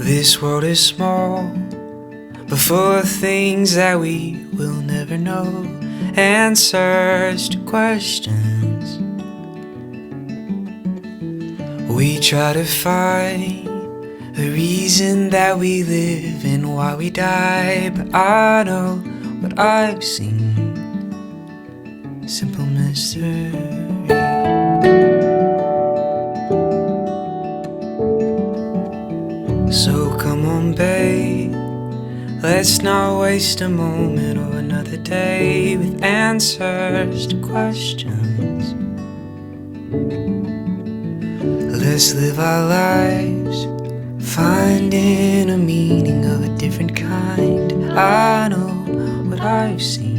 This world is small, but full of things that we will never know. Answers to questions we try to find, the reason that we live and why we die. But I know what I've seen, simple mystery. So come on, babe, let's not waste a moment or another day with answers to questions. Let's live our lives, finding a meaning of a different kind. I know what I've seen,